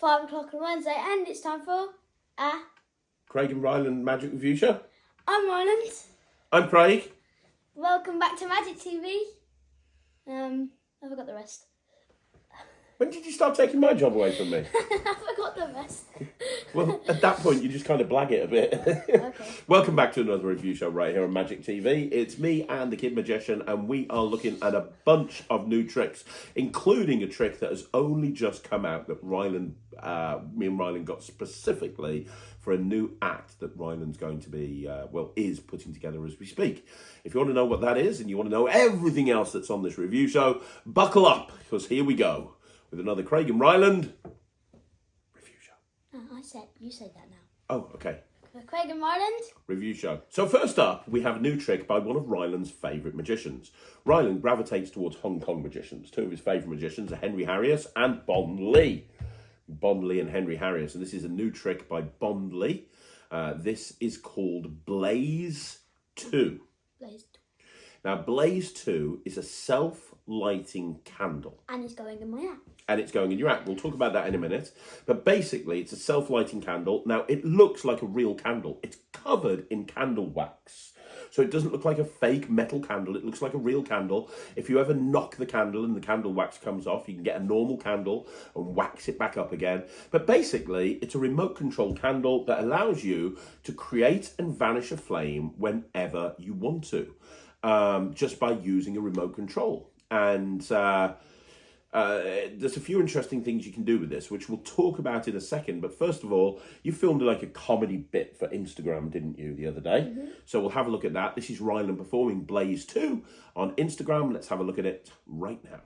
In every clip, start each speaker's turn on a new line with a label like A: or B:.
A: 5 o'clock on Wednesday, and it's time for
B: Craig and Ryland Magic Review Show.
A: I'm Ryland.
B: I'm Craig.
A: Welcome back to Magic TV. I forgot the rest.
B: When did you start taking my job away from me?
A: I forgot the rest.
B: Well, at that point, you just kind of blag it a bit.
A: Okay.
B: Welcome back to another review show right here on Magic TV. It's me and the Kid Magician, and we are looking at a bunch of new tricks, including a trick that has only just come out that me and Ryland got specifically for a new act that Ryland's going to be, is putting together as we speak. If you want to know what that is, and you want to know everything else that's on this review show, buckle up, because here we go with another Craig and Ryland review show.
A: No, you said that now.
B: Oh, okay.
A: Craig and Ryland
B: Review show. So first up, we have a new trick by one of Ryland's favourite magicians. Ryland gravitates towards Hong Kong magicians. Two of his favourite magicians are Henry Harrius and Bond Lee. Bond Lee and Henry Harrius. And this is a new trick by Bond Lee. This is called Blaze 2.
A: Blaze 2.
B: Now, Blaze 2 is a self-lighting candle.
A: And it's going in my app.
B: And it's going in your app. We'll talk about that in a minute. But basically, it's a self-lighting candle. Now, it looks like a real candle. It's covered in candle wax. So it doesn't look like a fake metal candle. It looks like a real candle. If you ever knock the candle and the candle wax comes off, you can get a normal candle and wax it back up again. But basically, it's a remote control candle that allows you to create and vanish a flame whenever you want to, just by using a remote control. And there's a few interesting things you can do with this, which we'll talk about in a second. But first of all, you filmed like a comedy bit for Instagram, didn't you, the other day? Mm-hmm. So we'll have a look at that. This is Ryland performing Blaze 2 on Instagram. Let's have a look at it right now.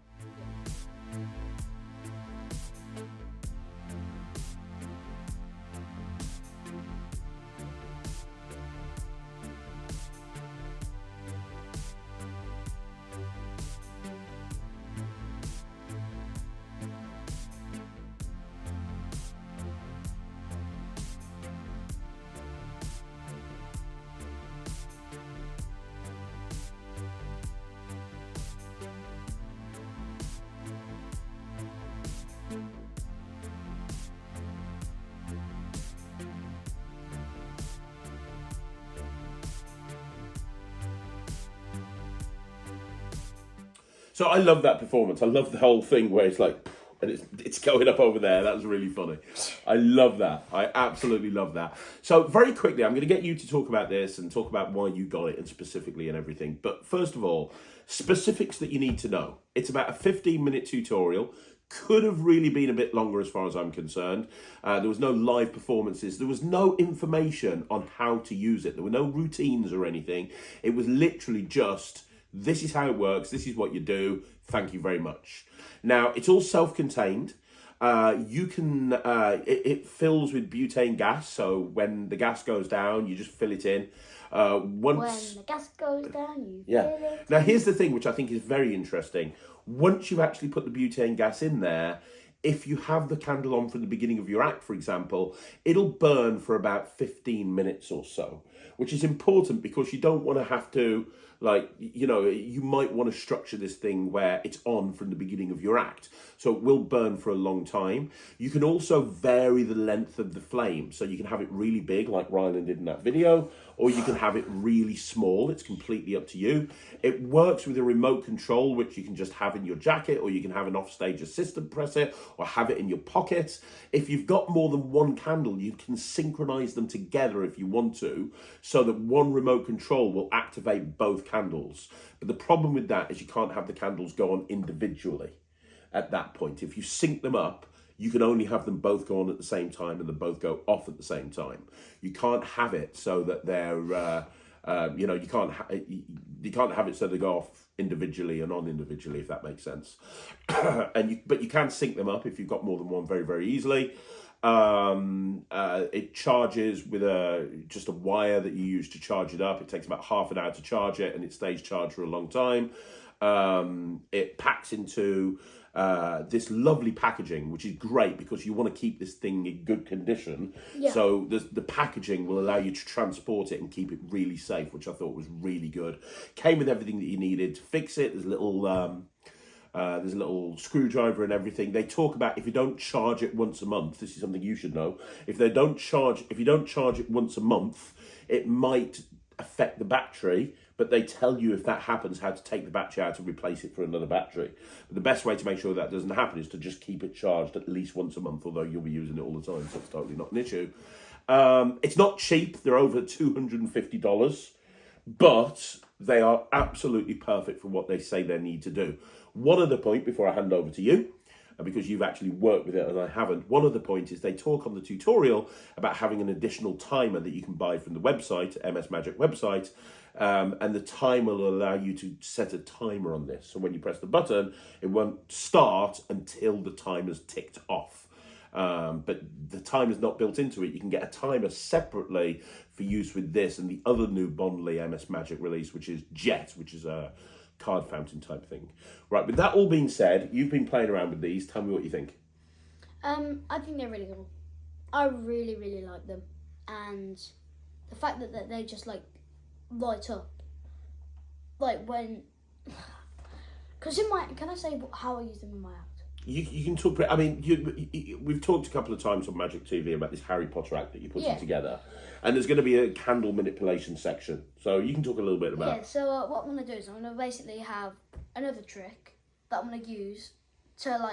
B: So I love that performance. I love the whole thing where it's like, and it's going up over there. That was really funny. I love that. I absolutely love that. So very quickly, I'm going to get you to talk about this and talk about why you got it and specifically and everything. But first of all, specifics that you need to know. It's about a 15-minute tutorial. Could have really been a bit longer as far as I'm concerned. There was no live performances. There was no information on how to use it. There were no routines or anything. It was literally just, this is how it works. This is what you do. Thank you very much. Now, it's all self-contained. You can, it fills with butane gas. So when the gas goes down, you just fill it in.
A: When the gas goes down, you fill it.
B: Now, here's the thing, which I think is very interesting. Once you've actually put the butane gas in there, if you have the candle on from the beginning of your act, for example, it'll burn for about 15 minutes or so, which is important because you don't want to have to, you might want to structure this thing where it's on from the beginning of your act. So it will burn for a long time. You can also vary the length of the flame. So you can have it really big, like Ryland did in that video, or you can have it really small. It's completely up to you. It works with a remote control, which you can just have in your jacket, or you can have an offstage assistant press it, or have it in your pocket. If you've got more than one candle, you can synchronize them together if you want to, so that one remote control will activate both candles. But the problem with that is you can't have the candles go on individually at that point. If you sync them up, you can only have them both go on at the same time and then both go off at the same time. You can't have it so that they're, you can't have it so they go off individually and on individually, if that makes sense. But you can sync them up if you've got more than one very, very easily. It charges with just a wire that you use to charge it up. It takes about half an hour to charge it and it stays charged for a long time. It packs into this lovely packaging, which is great because you want to keep this thing in good condition. Yeah. So the packaging will allow you to transport it and keep it really safe, which I thought was really good. Came with everything that you needed to fix it. There's a little There's a little screwdriver and everything. They talk about if you don't charge it once a month. This is something you should know. If you don't charge it once a month, it might affect the battery. But they tell you if that happens, how to take the battery out and replace it for another battery. But the best way to make sure that doesn't happen is to just keep it charged at least once a month, although you'll be using it all the time, so it's totally not an issue. It's not cheap. They're over $250, but they are absolutely perfect for what they say they need to do. One other point before I hand over to you, because you've actually worked with it and I haven't, one other point is they talk on the tutorial about having an additional timer that you can buy from the website, MS Magic website, and the timer will allow you to set a timer on this. So when you press the button, it won't start until the timer's ticked off. But the timer's not built into it. You can get a timer separately for use with this and the other new Bondly MS Magic release, which is Jet, which is a card fountain type thing. Right, with that all being said, you've been playing around with these. Tell me what you think.
A: I think they're really cool. I really, really like them. And the fact that they just, like, light up. Like, when... Because can I say how I use them in my act?
B: You can talk. I mean, we've talked a couple of times on Magic TV about this Harry Potter act that you're putting together, and there's going to be a candle manipulation section. So you can talk a little bit about.
A: Yeah. So what I'm going to do is I'm going to basically have another trick that I'm going to use to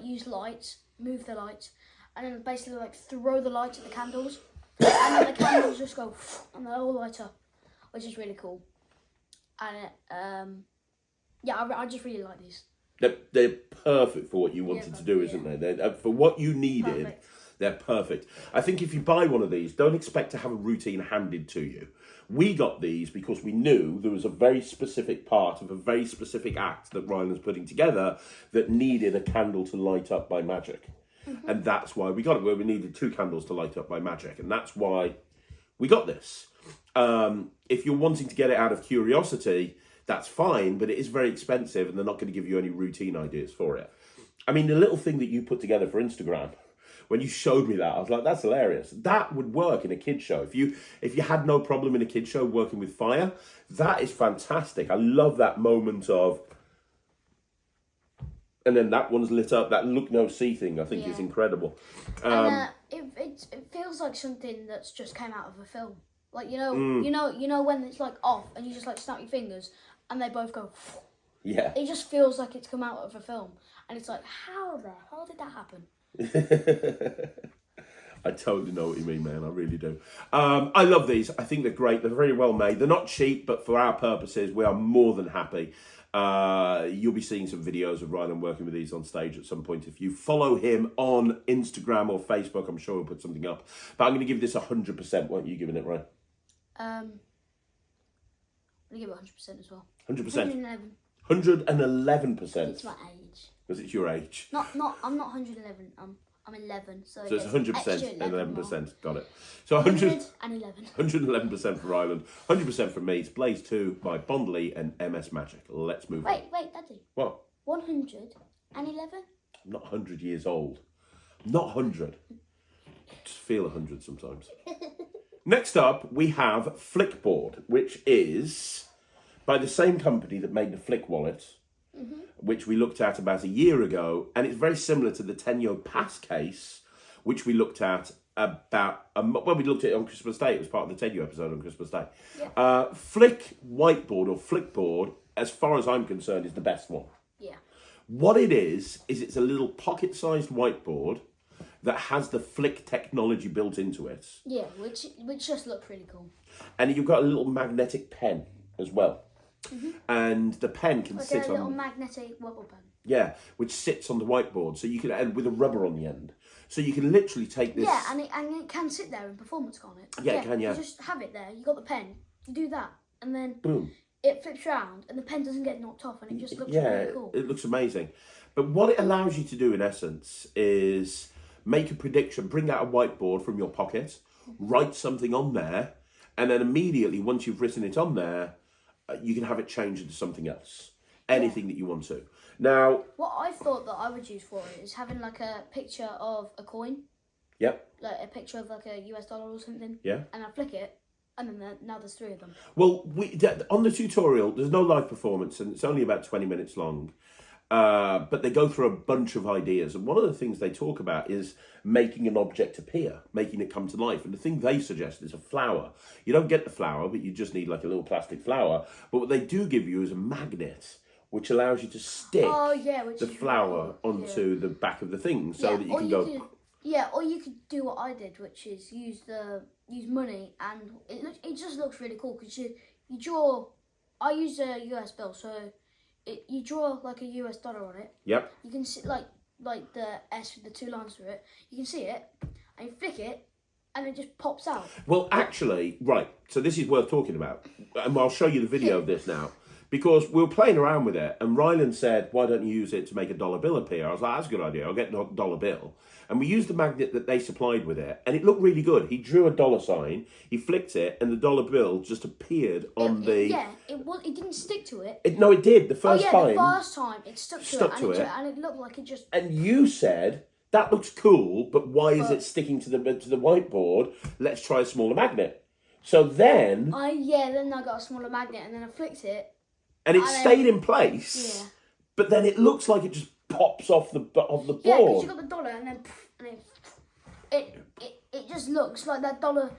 A: use lights, move the lights, and then basically throw the lights at the candles, and then the candles just go and they all light up, which is really cool. And I just really like these.
B: They're perfect for what you wanted to do, isn't they? They're, for what you needed, they're perfect. I think if you buy one of these, don't expect to have a routine handed to you. We got these because we knew there was a very specific part of a very specific act that Ryan was putting together that needed a candle to light up by magic. Mm-hmm. And that's why we got it, where we needed 2 candles to light up by magic. And that's why we got this. If you're wanting to get it out of curiosity, that's fine, but it is very expensive and they're not going to give you any routine ideas for it. I mean, the little thing that you put together for Instagram, when you showed me that, I was like, that's hilarious. That would work in a kid's show. If you had no problem in a kid's show working with fire, that is fantastic. I love that moment of, and then that one's lit up, that look no see thing, I think is incredible.
A: It feels like something that's just came out of a film. Like, you know when it's off and you just snap your fingers and they both go.
B: Yeah.
A: It just feels like it's come out of a film, and it's like, how the hell did that happen?
B: I totally know what you mean, man. I really do. I love these. I think they're great. They're very well made. They're not cheap, but for our purposes, we are more than happy. You'll be seeing some videos of Ryland working with these on stage at some point. If you follow him on Instagram or Facebook, I'm sure he'll put something up. But I'm going to give this 100%. What are you giving it, Ryan?
A: I'm going to give it 100% as well.
B: 100%?
A: 111.
B: 111%?
A: It's my age.
B: Because it's your age.
A: I'm not 111. I'm 11. So
B: it's 100% and 11%.
A: More.
B: Got it. So
A: 111.
B: 111% for Ryland. 100% for me. It's Blaze 2 by Bondly and MS Magic. Let's move on.
A: Wait, Daddy.
B: What?
A: 111?
B: I'm not 100 years old. I'm not 100. I just feel 100 sometimes. Next up, we have Whiteboard, which is by the same company that made the Flick wallet, which we looked at about a year ago, and it's very similar to the Tenyo Pass case, which we looked at about we looked at it on Christmas Day. It was part of the Tenyo episode on Christmas Day. Yeah. Flick Whiteboard or Flickboard, as far as I'm concerned, is the best one.
A: Yeah.
B: What it is it's a little pocket-sized whiteboard that has the Flick technology built into it.
A: Yeah, which just looks really cool.
B: And you've got a little magnetic pen as well. Mm-hmm. And the pen can sit on...
A: a little magnetic wobble pen.
B: Yeah, which sits on the whiteboard. So you can, and with a rubber on the end. So you can literally take this...
A: Yeah, and it can sit there in performance, can't it?
B: Yeah, it can, yeah.
A: You just have it there, you got the pen, you do that, and then...
B: Boom.
A: It flips around, and the pen doesn't get knocked off, and it just looks really cool.
B: It looks amazing. But what it allows you to do, in essence, is... make a prediction, bring out a whiteboard from your pocket, write something on there, and then immediately, once you've written it on there, you can have it change into something else. Anything that you want to. Now... what
A: I thought that I would use for it is having a picture of a coin.
B: Yep.
A: Like a picture of a US dollar or something.
B: Yeah.
A: And I flick it, and then now there's 3 of them.
B: Well, on the tutorial, there's no live performance, and it's only about 20 minutes long. But they go through a bunch of ideas. And one of the things they talk about is making an object appear, making it come to life. And the thing they suggest is a flower. You don't get the flower, but you just need like a little plastic flower. But what they do give you is a magnet, which allows you to stick the flower onto the back of the thing so that you can go...
A: Or you could do what I did, which is use money, and it just looks really cool because you draw. I used a US bill, so you draw like a US dollar on it.
B: Yep.
A: You can see like the S with the 2 lines through it. You can see it, and you flick it, and it just pops out.
B: Well, actually, right. So this is worth talking about, and I'll show you the video of this now. Because we were playing around with it, and Ryland said, why don't you use it to make a dollar bill appear? I was like, that's a good idea, I'll get a dollar bill. And we used the magnet that they supplied with it, and it looked really good. He drew a dollar sign, he flicked it, and the dollar bill just appeared on the...
A: It didn't stick to it.
B: No, it did, the first time.
A: The first time, it stuck to it, and it looked like it just...
B: And you said, that looks cool, but why is it sticking to the whiteboard? Let's try a smaller magnet. So then...
A: then I got a smaller magnet, and then I flicked it.
B: And it stayed in place, but then it looks like it just pops off the board.
A: Yeah, because you got the dollar, and then it just looks like that dollar.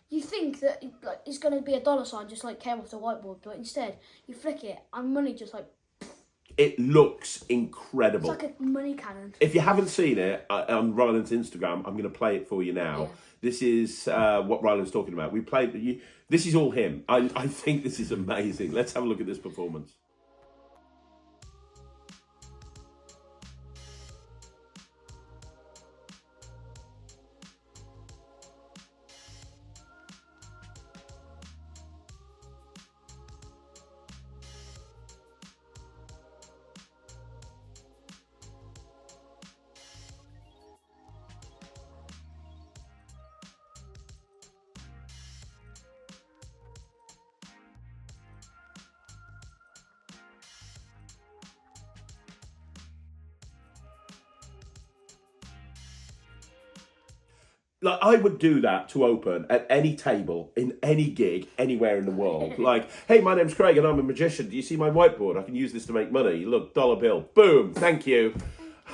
A: You think that it's going to be a dollar sign, just like came off the whiteboard, but instead you flick it, and money just like.
B: It looks incredible.
A: It's like a money cannon.
B: If you haven't seen it on Ryland's Instagram, I'm going to play it for you now. Yeah. This is what Ryland's talking about. We played. This is all him. I think this is amazing. Let's have a look at this performance. Like, I would do that to open at any table, in any gig, anywhere in the world. Like, hey, my name's Craig and I'm a magician. Do you see my whiteboard? I can use this to make money. Look, dollar bill. Boom. Thank you.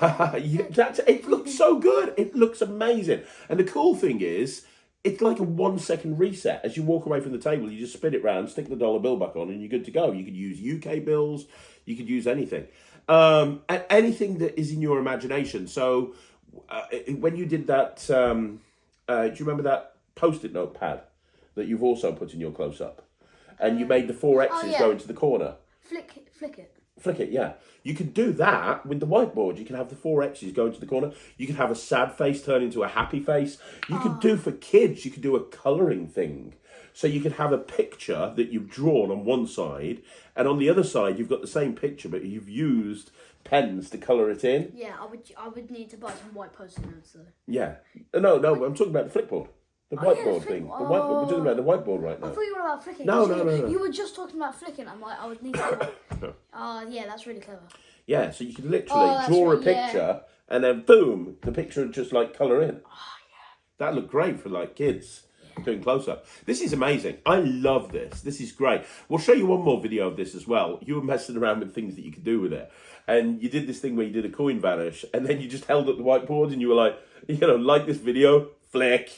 B: It looks so good. It looks amazing. And the cool thing is, it's like a 1 second reset. As you walk away from the table, you just spin it round, stick the dollar bill back on, and you're good to go. You could use UK bills. You could use anything. Anything that is in your imagination. So when you did that... do you remember that Post-it note pad that you've also put in your close-up? And you made the 4 X's go into the corner.
A: Flick it.
B: Flick it, yeah. You could do that with the whiteboard. You can have the 4 X's go into the corner. You could have a sad face turn into a happy face. You could do for kids, you could do a colouring thing. So you could have a picture that you've drawn on one side, and on the other side you've got the same picture, but you've used pens to colour it in.
A: Yeah, I would need to buy some white Post-it notes though.
B: Yeah. No, I'm talking about the flickboard. The whiteboard thing. The whiteboard. We're talking about the whiteboard right now.
A: I thought you were about flicking.
B: No.
A: You were just talking about flicking. I'm like, I would need to. Yeah, that's really clever.
B: Yeah, so you could literally draw a picture and then boom, the picture would just like colour in.
A: Oh, yeah.
B: That looked great for like kids doing close up. This is amazing. I love this. This is great. We'll show you one more video of this as well. You were messing around with things that you could do with it. And you did this thing where you did a coin vanish and then you just held up the whiteboard and you were like, like this video, flick,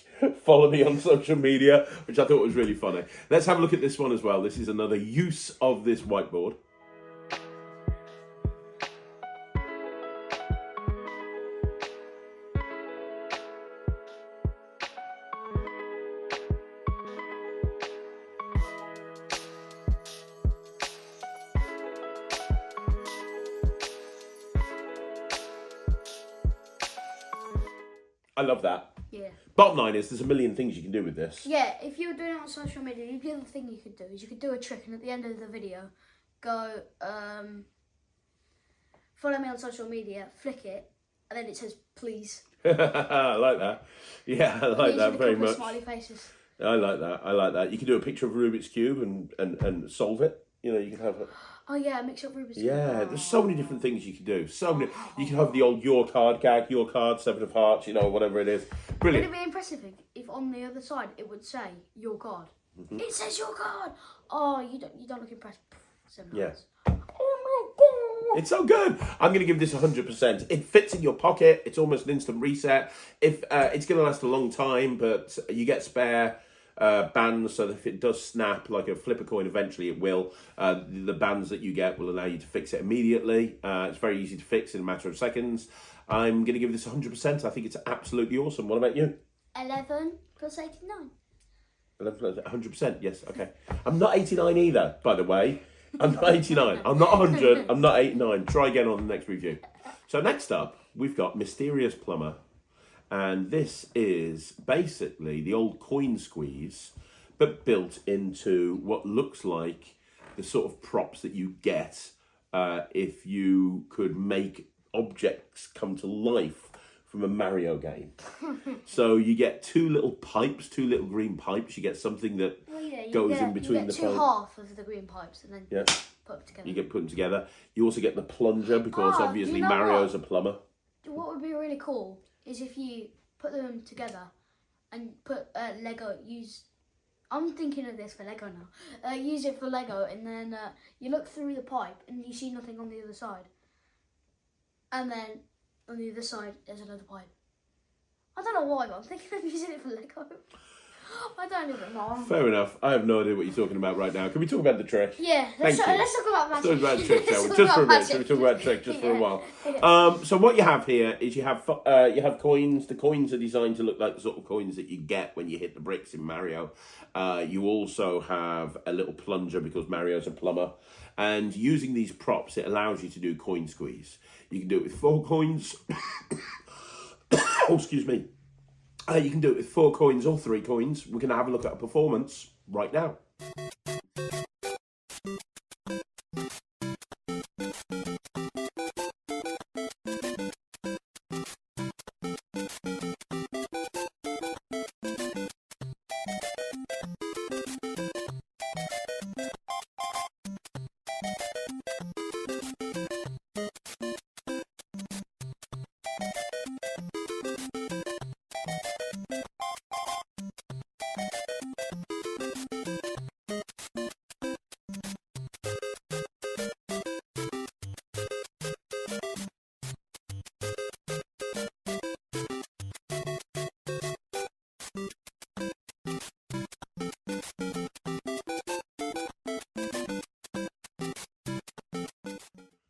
B: follow me on social media, which I thought was really funny. Let's have a look at this one as well. This is another use of this whiteboard. I love that.
A: Yeah.
B: Bottom line is, there's a million things you can do with this.
A: Yeah, if you were doing it on social media, the other thing you could do is you could do a trick, and at the end of the video, go, follow me on social media, flick it, and then it says, please.
B: I like that. Yeah, I like that very much.
A: Smiley faces.
B: I like that. You can do a picture of Rubik's Cube and solve it. You can have it.
A: Oh yeah, mix up Rubik's Cube.
B: Yeah, there's so many different things you can do. So many. You can have the old your card gag, your card, 7 of hearts, whatever it is. Brilliant.
A: Would it be impressive if on the other side it would say your card? Mm-hmm. It says your card. Oh, you don't look impressed. 7 hearts. Oh my
B: It's so good. I'm going to give this 100%. It fits in your pocket. It's almost an instant reset. If it's going to last a long time, but you get spare bands, so that if it does snap like a flipper coin, eventually it will. The bands that you get will allow you to fix it immediately. It's very easy to fix in a matter of seconds. I'm going to give this 100%. I think it's absolutely awesome. What about you?
A: 11 plus 89.
B: 100%, yes, okay. I'm not 89 either, by the way. I'm not 89. I'm not 100. I'm not 89. Try again on the next review. So next up, we've got Mysterious Plumber. And this is basically the old coin squeeze, but built into what looks like the sort of props that you get if you could make objects come to life from a Mario game. So you get two little pipes, two little green pipes. You get something that goes in between the
A: two half of the green pipes and then put them together.
B: You get put them together. You also get the plunger because obviously Mario's a plumber.
A: What would be really cool is if you put them together and put Lego. I'm thinking of this for Lego now. Use it for Lego, and then you look through the pipe and you see nothing on the other side, and then on the other side there's another pipe. I don't know why, but I'm thinking of using it for Lego. I don't even know.
B: Fair enough. I have no idea what you're talking about right now. Can we talk about the trick?
A: Yeah, let's talk about magic.
B: Let's talk about the trick, shall we? Just for a minute. Shall we talk about the trick just for a while? So what you have here is you have coins. The coins are designed to look like the sort of coins that you get when you hit the bricks in Mario. You also have a little plunger because Mario's a plumber. And using these props, it allows you to do coin squeeze. You can do it with 4 coins. Oh, excuse me. You can do it with 4 coins or 3 coins. We're going to have a look at a performance right now.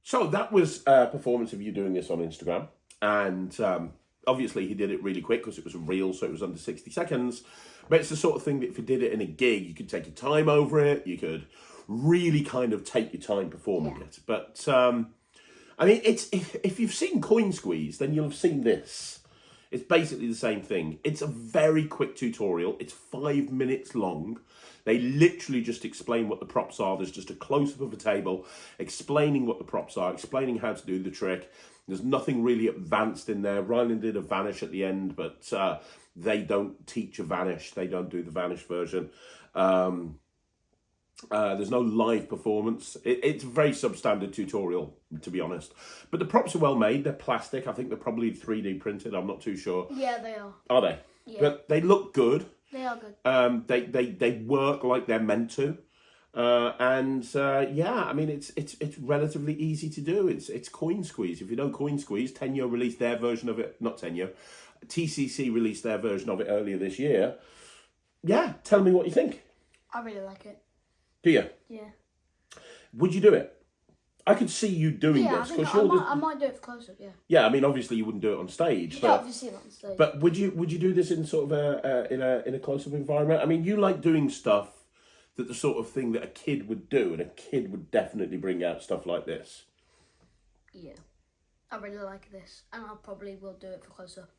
B: So that was a performance of you doing this on Instagram. And obviously he did it really quick because it was a reel, so it was under 60 seconds. But it's the sort of thing that if you did it in a gig, you could take your time over it. You could really kind of take your time performing it. But, I mean, if you've seen Coin Squeeze, then you'll have seen this. It's basically the same thing. It's a very quick tutorial. It's 5 minutes long. They literally just explain what the props are. There's just a close-up of a table explaining what the props are, explaining how to do the trick. There's nothing really advanced in there. Ryland did a vanish at the end, but they don't teach a vanish. They don't do the vanish version. There's no live performance. It's a very substandard tutorial, to be honest. But the props are well made. They're plastic. I think they're probably 3D printed. I'm not too sure.
A: Yeah, they are.
B: Are they?
A: Yeah.
B: But they look good.
A: They are good.
B: They work like they're meant to. Yeah, I mean, it's relatively easy to do. It's Coin Squeeze. If you know Coin Squeeze, Tenyo released their version of it. Not Tenyo. TCC released their version of it earlier this year. Yeah, tell me what you think.
A: I really like it.
B: Do you?
A: Yeah.
B: Would you do it? I could see you doing this.
A: I might do it for close-up, yeah.
B: Yeah, I mean, obviously you wouldn't do it on stage.
A: Yeah, obviously not on stage.
B: But would you do this in sort of in a close-up environment? I mean, you like doing stuff that the sort of thing that a kid would do, and a kid would definitely bring out stuff like this.
A: Yeah. I really like this, and I probably will do it for close-up.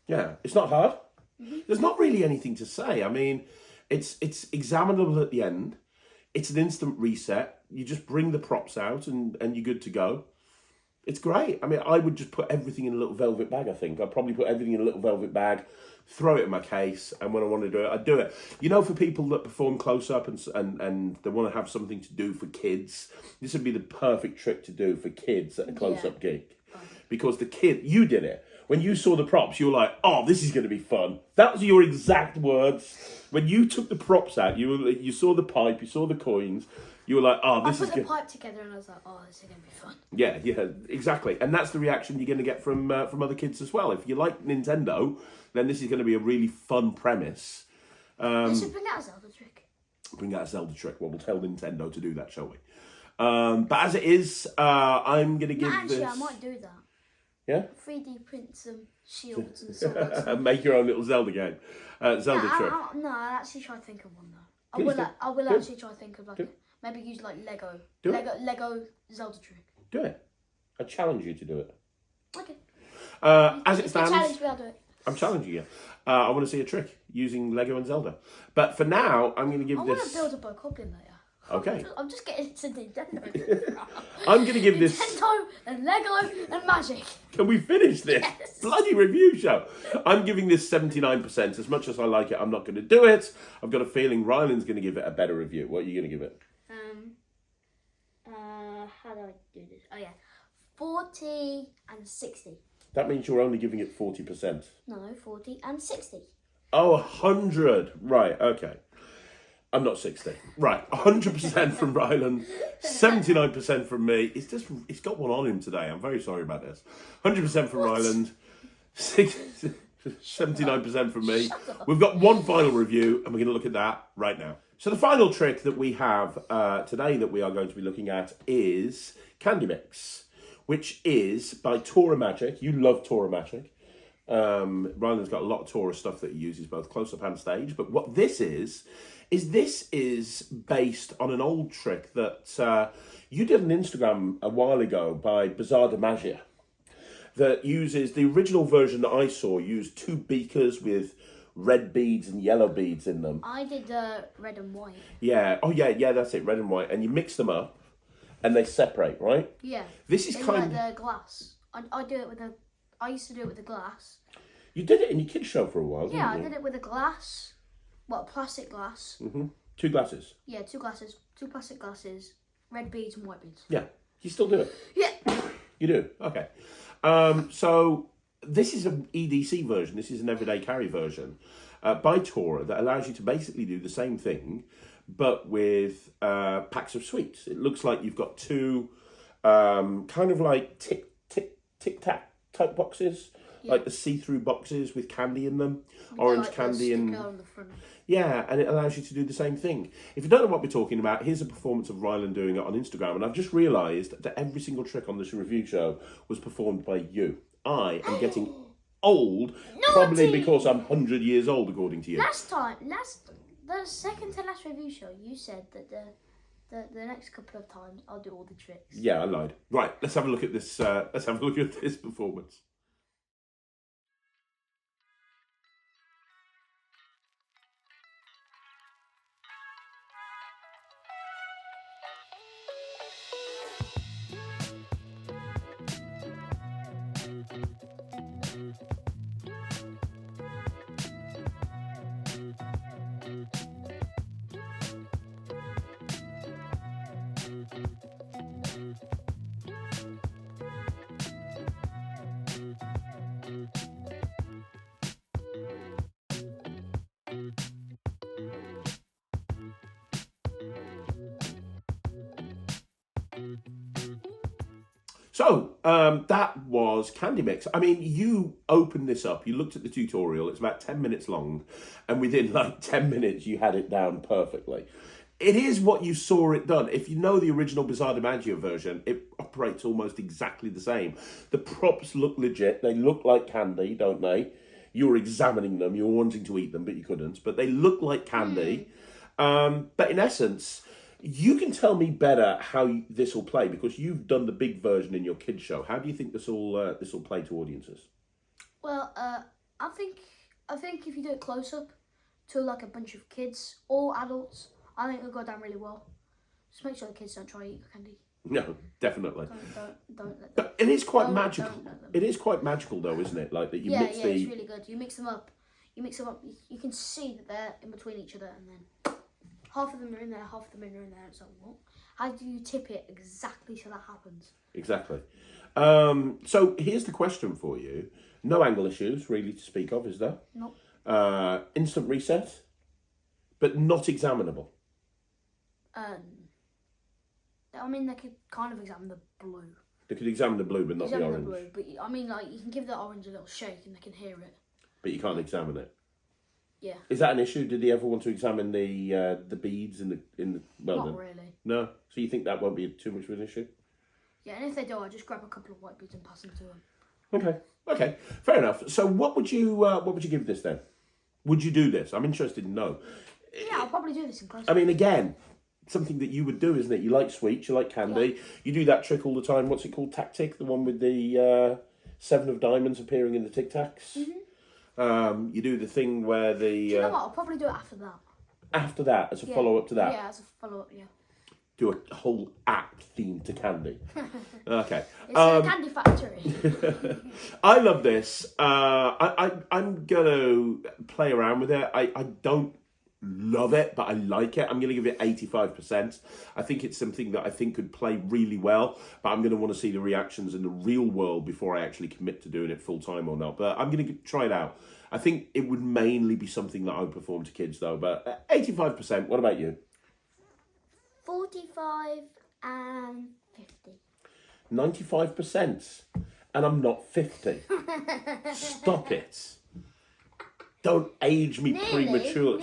B: Yeah, it's not hard. Mm-hmm. There's not really anything to say. I mean, it's examinable at the end. It's an instant reset. You just bring the props out and you're good to go. It's great. I mean, I would just put everything in a little velvet bag, I think. I'd probably put everything in a little velvet bag, throw it in my case, and when I want to do it, I'd do it. You know, for people that perform close-up and they want to have something to do for kids, this would be the perfect trick to do for kids at a close-up gig. Because the kid, you did it. When you saw the props, you were like, oh, this is going to be fun. That was your exact words. When you took the props out, you saw the pipe, you saw the coins, You were like, oh,
A: I
B: this
A: put
B: is
A: the
B: good.
A: pipe together and I was like, oh, this is going to be fun.
B: Yeah, exactly. And that's the reaction you're going to get from other kids as well. If you like Nintendo, then this is going to be a really fun premise.
A: Let's just bring out a Zelda trick.
B: Bring out a Zelda trick. Well, we'll tell Nintendo to do that, shall we? But as it is, I'm going to give
A: Actually,
B: this...
A: I might do that.
B: Yeah?
A: 3D print some shields and swords.
B: And make your own little Zelda game. Zelda trick.
A: No, I'll actually try to think of one though.
B: Please do.
A: I will
B: Do.
A: actually try to think of like maybe use like Lego.
B: Do it.
A: Lego Zelda trick.
B: Do it. I challenge you to do it.
A: Okay.
B: As it stands...
A: Challenge me, I'll do it.
B: I'm challenging you. I want to see a trick using Lego and Zelda. But for now, I'm going to give
A: I
B: this...
A: want to build a Bokoblin later.
B: Okay.
A: I'm just getting into Nintendo.
B: I'm going to give this...
A: Nintendo and Lego and Magic.
B: Can we finish this
A: Yes.
B: bloody review show? I'm giving this 79%. As much as I like it, I'm not going to do it. I've got a feeling Ryland's going to give it a better review. What are you going to give it?
A: How do I do this? Oh yeah, 40 and 60.
B: That means you're only giving it 40%.
A: No, 40 and 60.
B: Oh, 100. Right, okay. I'm not 60. Right, 100% from Ryland, 79% from me. It's got one on him today. I'm very sorry about this. 100% from Ryland, 79% from me. We've got one final review, and we're going to look at that right now. So the final trick that we have today that we are going to be looking at is Candy Mix, which is by Tora Magic. You love Tora Magic. Ryland's got a lot of Tora stuff that he uses both close-up and stage. But what this is based on an old trick that you did on Instagram a while ago by Bizarre de Magia that uses the original version that I saw used two beakers with red beads and yellow beads in them.
A: I did red and white.
B: Yeah. Oh, yeah, that's it, red and white. And you mix them up and they separate, right?
A: Yeah.
B: This is kind of...
A: like the glass. I do it with a... I used to do it with a glass.
B: You did it in your kids' show for a while, didn't
A: Yeah,
B: you?
A: I did it with a glass. What, plastic glass.
B: Mm-hmm. Two glasses.
A: Yeah, two glasses. Two plastic glasses. Red beads and white beads.
B: Yeah. You still do it?
A: Yeah.
B: You do? Okay. So this is an EDC version. This is an everyday carry version by Tora that allows you to basically do the same thing, but with packs of sweets. It looks like you've got two kind of like tic-tac type boxes, like the see-through boxes with candy in them, orange candy and...
A: on the front.
B: Yeah, and it allows you to do the same thing. If you don't know what we're talking about, here's a performance of Ryland doing it on Instagram, and I've just realised that every single trick on this review show was performed by you. I am getting old, probably because I'm 100 years old, according to you.
A: The second to last review show, you said that the next couple of times I'll do all the tricks.
B: Yeah, I lied. Right, let's have a look at this. Let's have a look at this performance. So, that was Candy Mix. I mean, you opened this up, you looked at the tutorial, it's about 10 minutes long, and within like 10 minutes you had it down perfectly. It is what you saw it done. If you know the original Bizarre de Magia version, it operates almost exactly the same. The props look legit, they look like candy, don't they? You were examining them, you were wanting to eat them, but you couldn't. But they look like candy. But in essence... You can tell me better how this will play because you've done the big version in your kids show. How do you think this will play to audiences?
A: Well, I think if you do it close up to like a bunch of kids or adults, I think it'll go down really well. Just make sure the kids don't try to eat your candy.
B: No, definitely.
A: Don't let them.
B: But it is quite magical. It is quite magical, though, isn't it? Like that you mix the.
A: Yeah, it's really good. You mix them up. You can see that they're in between each other, and then. Half of them are in there, half of them are in there. It's like, what? How do you tip it exactly so that happens?
B: Exactly. So here's the question for you. No angle issues really to speak of, is there?
A: Nope.
B: Instant reset, but not examinable.
A: I mean, they could kind of examine the blue.
B: They could examine the blue, but not
A: Examine
B: the orange.
A: the blue, but I mean, like, you can give the orange a little shake and they can hear it.
B: But you can't examine it.
A: Yeah.
B: Is that an issue? Did he ever want to examine the beads in the well?
A: Not
B: then?
A: really.
B: No. So you think that won't be too much of an issue?
A: Yeah, and if they do, I'll just grab a couple of white beads and pass them to them.
B: Okay, fair enough. So what would you give this then? Would you do this? I'm interested to know.
A: Yeah, I'll probably do this in class.
B: I mean, again, something that you would do, isn't it? You like sweets, you like candy. Yeah. You do that trick all the time. What's it called? Tactic, the one with the 7 of diamonds appearing in the Tic Tacs. Mm-hmm. You do the thing where the.
A: Do you know what? I'll probably do it after that.
B: After that, as a follow up to that.
A: Yeah, as a follow up. Yeah.
B: Do a whole act themed to candy. Okay.
A: It's a candy factory.
B: I love this. I'm going to play around with it. I don't love it, but I like it. I'm going to give it 85%. I think it's something that I think could play really well, but I'm going to want to see the reactions in the real world before I actually commit to doing it full time or not. But I'm going to try it out. I think it would mainly be something that I would perform to kids though, but 85%. What about you?
A: 45 and 50.
B: 95%. And I'm not 50. Stop it. Don't age me prematurely.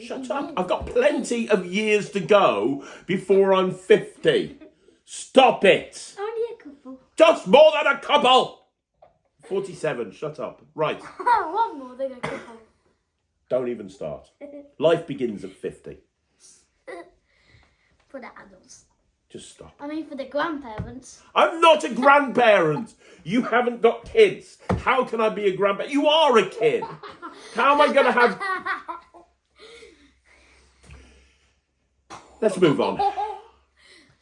B: Shut up. I've got plenty of years to go before I'm 50. Stop it.
A: Only a couple.
B: Just more than a couple. 47. Shut up. Right.
A: One more than a couple.
B: Don't even start. Life begins at 50.
A: For the adults.
B: Just stop.
A: I mean, for the grandparents.
B: I'm not a grandparent. You haven't got kids. How can I be a grandparent? You are a kid. How am I going to have... Let's move on.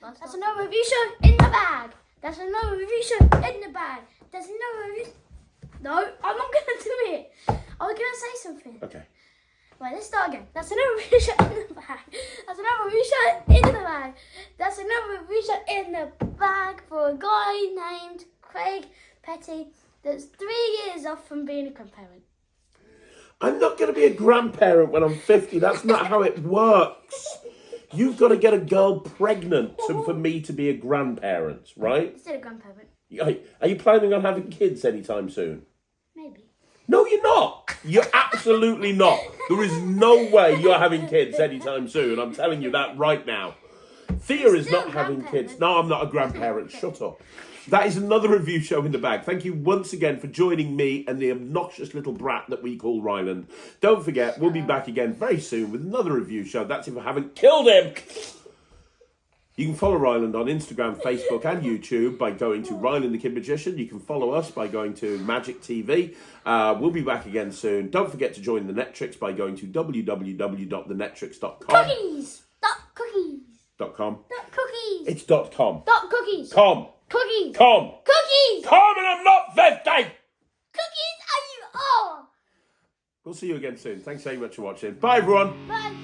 A: That's another review show in the bag. That's another review show in the bag. There's another review... No, I'm not going to do it. I was going to say something.
B: Okay.
A: Right, let's start again. That's another review shot in the bag. That's another review shot in the bag. That's another review shot in the bag for a guy named Craig Petty that's 3 years off from being a grandparent.
B: I'm not going to be a grandparent when I'm 50. That's not how it works. You've got to get a girl pregnant for me to be a grandparent, right?
A: Still a grandparent.
B: Are you planning on having kids anytime soon?
A: Maybe.
B: No, you're not. You're absolutely not. There is no way you're having kids anytime soon. I'm telling you that right now. Thea is not having kids. No, I'm not a grandparent. Shut up. That is another review show in the bag. Thank you once again for joining me and the obnoxious little brat that we call Ryland. Don't forget, we'll be back again very soon with another review show. That's if I haven't killed him. You can follow Ryland on Instagram, Facebook and YouTube by going to Ryland the Kid Magician. You can follow us by going to Magic TV. We'll be back again soon. Don't forget to join the Netrix by going to www.thenetrix.com.
A: Cookies. .cookies.
B: .com.
A: .cookies.
B: It's .com.
A: .cookies.
B: Com.
A: Cookies.
B: Com.
A: Cookies.
B: Com and I'm not 50.
A: Cookies and you are.
B: We'll see you again soon. Thanks very much for watching. Bye, everyone.
A: Bye.